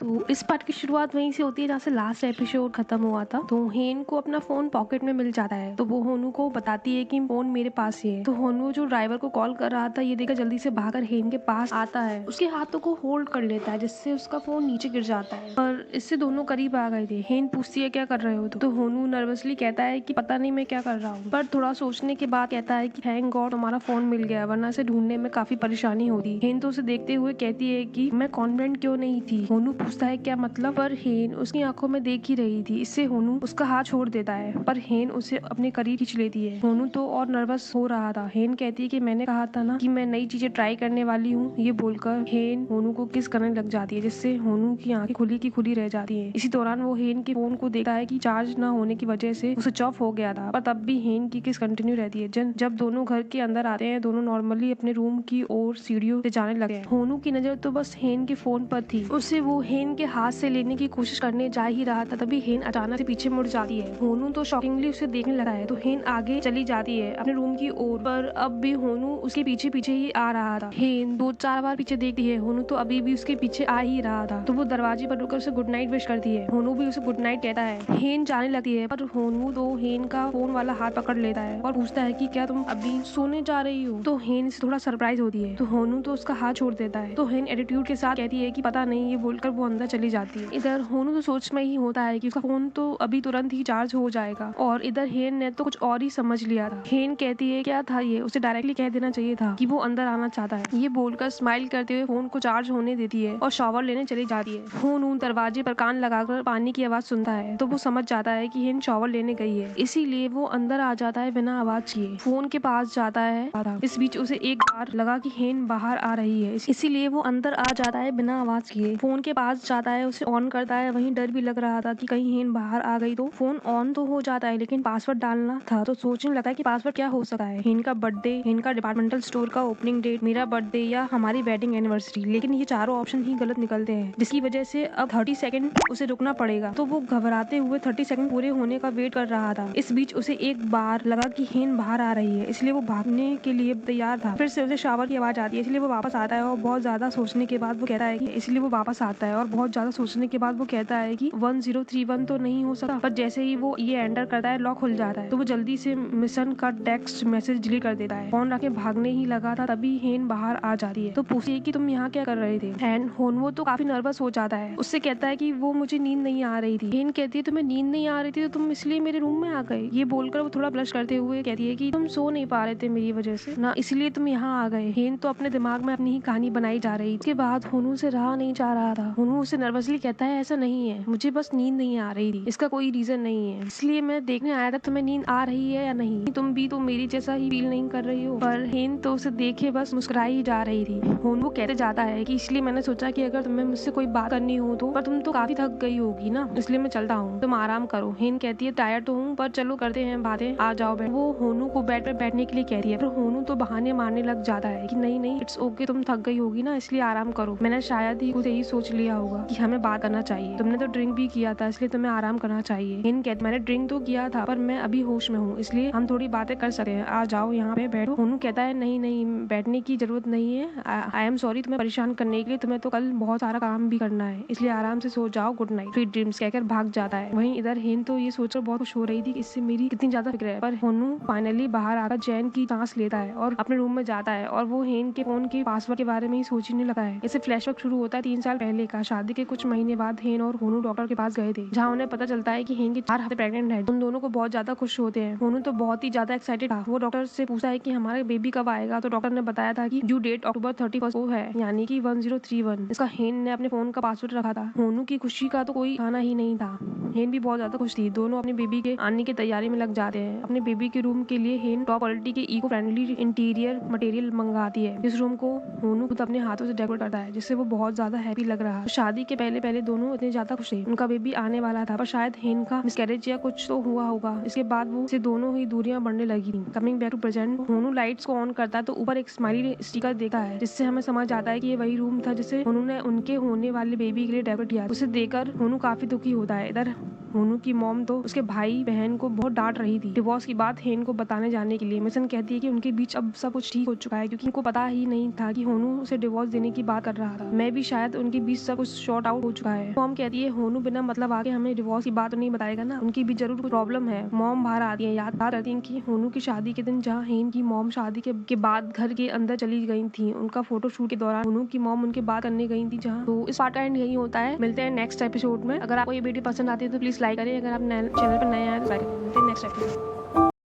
तो इस पार्ट की शुरुआत वहीं से होती है जहाँ से लास्ट एपिसोड खत्म हुआ था। तो हेन को अपना फोन पॉकेट में मिल जाता है, तो वो होनू को बताती है कि फोन मेरे पास ही है। तो होनू जो ड्राइवर को कॉल कर रहा था ये देखकर जल्दी से भागकर हेन के पास आता है, उसके हाथों को होल्ड कर लेता है जिससे उसका फोन नीचे गिर जाता है। पर इससे दोनों करीब आ गए थे। हेन पूछती है क्या कर रहे हो, तो होनू नर्वसली कहता है कि पता नहीं मैं क्या कर रहा हूँ, पर थोड़ा सोचने के बाद कहता है कि थैंक गॉड तुम्हारा फोन मिल गया, वरना इसे ढूंढने में काफी परेशानी होती। हेन तो उसे देखते हुए कहती है कि मैं कॉन्फिडेंट क्यों नहीं थी। होनू पूछता है क्या मतलब, पर हेन उसकी आंखों में देख ही रही थी। इससे होनू उसका हाथ छोड़ देता है, पर हेन उसे अपने करीब खींच लेती है। होनू तो और नर्वस हो रहा था। हेन कहती है कि मैंने कहा था ना कि मैं नई चीजें ट्राई करने वाली हूँ। ये बोलकर हेन होनू को किस करने लग जाती है, जिससे होनू की आंखें खुली की खुली रह जाती है। इसी दौरान वो हेन के फोन को देखता है कि चार्ज न होने की वजह से वो स्विच ऑफ हो गया था, पर तब भी हेन की किस कंटिन्यू रहती है। जब दोनों घर के अंदर आते हैं, दोनों नॉर्मली अपने रूम की ओर सीढ़ियों से जाने लगे हैं। होनू की नजर तो बस हेन के फोन पर थी। उसे वो हेन के हाथ से लेने की कोशिश करने जा ही रहा था, तभी हेन अचानक से पीछे मुड़ जाती है। होनू तो शॉकिंगली उसे देखने लगा है, तो हेन आगे चली जाती है अपने रूम की ओर, पर अब भी होनू उसके पीछे पीछे ही आ रहा था। हेन 2-4 बार पीछे देखती है, होनू तो अभी भी उसके पीछे आ ही रहा था। तो वो दरवाजे पर रुककर उसे गुड नाइट विश करती है। होनू भी उसे गुड नाइट कहता है। हेन जाने लगती है, पर होनू तो हेन का फोन वाला हाथ पकड़ लेता है और पूछता है कि क्या तुम अभी सोने जा रही हो। तो हेन से थोड़ा सरप्राइज होती है, तो होनू तो उसका हाथ छोड़ देता है। तो हेन एटीट्यूड के साथ कहती है कि पता नहीं, ये बोलकर वो अंदर चली जाती है। इधर होनू तो सोच में ही होता है कि उसका फोन तो अभी तुरंत ही चार्ज हो जाएगा, और इधर हेन ने तो कुछ और ही समझ लिया था। हेन कहती है क्या था ये, उसे डायरेक्टली कह देना चाहिए था कि वो अंदर आना चाहता है। ये बोलकर स्माइल करते हुए फोन को चार्ज होने देती है और शॉवर लेने चली जाती है। होनू दरवाजे पर कान लगाकर पानी की आवाज सुनता है, तो वो समझ जाता है कि हेन शॉवर लेने गई है, इसीलिए वो अंदर आ जाता है बिना आवाज किए। फोन के पास जाता है। इस बीच उसे एक बार लगा कि हेन बाहर आ रही है, इसीलिए वो अंदर आ जाता है बिना आवाज किए। फोन के पास जाता है, उसे ऑन करता है। वहीं डर भी लग रहा था कि कहीं हेन बाहर आ गई तो। फोन ऑन तो हो जाता है, लेकिन पासवर्ड डालना था, तो सोचने लगता है कि पासवर्ड क्या हो सकता है। हेन का बर्थडे, हेन का डिपार्टमेंटल स्टोर का ओपनिंग डेट, मेरा बर्थडे या हमारी वेडिंग एनिवर्सरी। लेकिन ये चारों ऑप्शन ही गलत निकलते हैं, जिसकी वजह से अब 30 सेकंड उसे रुकना पड़ेगा। तो वो घबराते हुए 30 सेकंड पूरे होने का वेट कर रहा था। इस बीच उसे एक बार लगा कि हेन बाहर आ रही है, इसलिए वो भागने के लिए तैयार था। फिर से उसे शावर की आवाज आती है, इसलिए वो वापस आता है और बहुत ज्यादा सोचने के बाद वो कहता है कि 1031 तो नहीं हो सकता। पर जैसे ही वो ये एंटर करता है, लॉक खुल जाता है। तो वो जल्दी से मिशन का टेक्स्ट मैसेज डिलीट कर देता है। फोन रखे भागने ही लगा था, तभी हेन बाहर आ जाती है। तो पूछती है कि तुम यहाँ क्या कर रहे थे। एंड होनवो तो काफी नर्वस हो जाता है। उससे कहता है कि वो मुझे नींद नहीं आ रही थी। हेन कहती है तुम्हें नींद नहीं आ रही थी तो तुम इसलिए मेरे रूम में आ गए। ये बोलकर वो थोड़ा ब्लश करते हुए कहती है कि तुम सो नहीं पा रहे थे मेरी वजह से ना, इसलिए तुम यहाँ आ गए। हेन तो अपने दिमाग में अपनी ही कहानी बनाई जा रही। उसके बाद होनू से रहा नहीं जा रहा था। होनू उसे नर्वसली कहता है ऐसा नहीं है, मुझे बस नींद नहीं आ रही थी, इसका कोई रीजन नहीं है, इसलिए मैं देखने आया था तुम्हें नींद आ रही है या नहीं। तुम भी तो मेरी जैसा ही फील नहीं कर रही हो। पर हेन तो उसे देखे बस मुस्कुराई ही जा रही थी। होनू कहते जाता है कि इसलिए मैंने सोचा कि अगर तुम्हें मुझसे कोई बात करनी हो तो, पर तुम तो काफी थक गई होगी ना, इसलिए मैं चलता हूँ, तुम आराम करो। हेन कहती है टायर्ड तो हूँ, पर चलो करते हैं बातें, आ जाओ बैठ। वो होनू को बेड पर बैठने के लिए कहती है, पर होनू तो बहाने मारने लग जाता है कि नहीं नहीं इट्स ओके, तुम थक गई होगी ना, इसलिए आराम करो। मैंने शायद ही खुद यही सोच लिया होगा कि हमें बात करना चाहिए। तुमने तो ड्रिंक भी किया था, इसलिए तुम्हें आराम करना चाहिए। हेन कहती मैंने ड्रिंक तो किया था, पर मैं अभी होश में हूँ, इसलिए हम थोड़ी बातें कर सकते हैं, आ जाओ यहाँ पे बैठो। होनू कहता है नहीं नहीं बैठने की जरूरत नहीं है, आई एम सॉरी तुम्हें परेशान करने के लिए, तुम्हें तो कल बहुत सारा काम भी करना है, इसलिए आराम से सो जाओ, गुड नाइट, स्वीट ड्रीम्स कहकर भाग जाता है। वहीं इधर हेन तो ये सोचकर बहुत खुश हो रही थी कि इससे मेरी कितनी ज्यादा फिक्र है। पर होनू फाइनली बाहर आकर चैन की सांस लेता है और अपने रूम में जाता है, और वो हेन के फोन के पासवर्ड के बारे में ही सोचने लगा है। इसे फ्लैशबैक शुरू होता है 3 साल पहले का। शादी के कुछ महीने बाद हेन और होनू डॉक्टर के पास गए थे, जहाँ उन्हें पता चलता है कि हेन की 4 हफ्ते प्रेग्नेंट है। उन दोनों को बहुत ज्यादा खुश होते हैं। होनू तो बहुत ही ज्यादा एक्साइटेड था। वो डॉक्टर से पूछा है कि हमारा बेबी कब आएगा, तो डॉक्टर ने बताया था कि ड्यू डेट अक्टूबर 31 को है, यानी कि 1031। इसका हेन ने अपने फोन का पासवर्ड रखा था। होनू की खुशी का तो कोई खाना ही नहीं था। हेन भी बहुत ज्यादा खुश थी। दोनों अपने बेबी के आने की तैयारी में लग जाते हैं। अपने बेबी के रूम के लिए हेन टॉप क्वालिटी के इको फ्रेंडली इंटीरियर मटेरियल मंगाती है। इस रूम को होनू खुद अपने हाथों से डेकोरेट करता है, जिससे वो बहुत ज्यादा हैप्पी लग रहा है। तो शादी के पहले पहले दोनों इतने ज्यादा खुश थे। उनका बेबी आने वाला था, पर शायद हेन का मिसकैरेज या कुछ तो हुआ होगा। इसके बाद वो से दोनों ही दूरियां बढ़ने लगी थी। कमिंग बैक टू प्रेजेंट, होनू लाइट्स को ऑन करता है तो ऊपर एक स्माइली स्टिकर देखा है, जिससे हमें समझ आता है कि ये वही रूम था जिसे उन्होंने उनके होने वाले बेबी के लिए डेकोरेट किया। उसे देखकर होनू काफी दुखी होता है। इधर होनू की मॉम तो उसके भाई बहन को बहुत डांट रही थी डिवोर्स की बात हेन को बताने जाने के लिए। मिशन कहती है कि उनके बीच अब सब कुछ ठीक हो चुका है, क्योंकि उनको पता ही नहीं था कि होनू उसे डिवोर्स देने की बात कर रहा था। मैं भी शायद उनके बीच सब कुछ शॉर्ट आउट हो चुका है। मॉम कहती है होनू बिना मतलब आके हमें डिवोर्स की बात नहीं बताएगा ना, उनकी भी जरूर कुछ प्रॉब्लम है। मॉम बाहर आती है, याद करती है कि होनू की शादी के दिन जहाँ हेन की मॉम शादी के बाद घर के अंदर चली गई थी, उनका फोटो शूट के दौरान होनू की मॉम उनके बात करने गई थी जहाँ। तो इस पार्ट का एंड यही होता है। मिलते हैं नेक्स्ट एपिसोड में। अगर आपको ये वीडियो पसंद आती है तो प्लीज लाइक करें। अगर आप चैनल पर नए आए तो लाइक करें। मिलते हैं नेक्स्ट एपिसोड।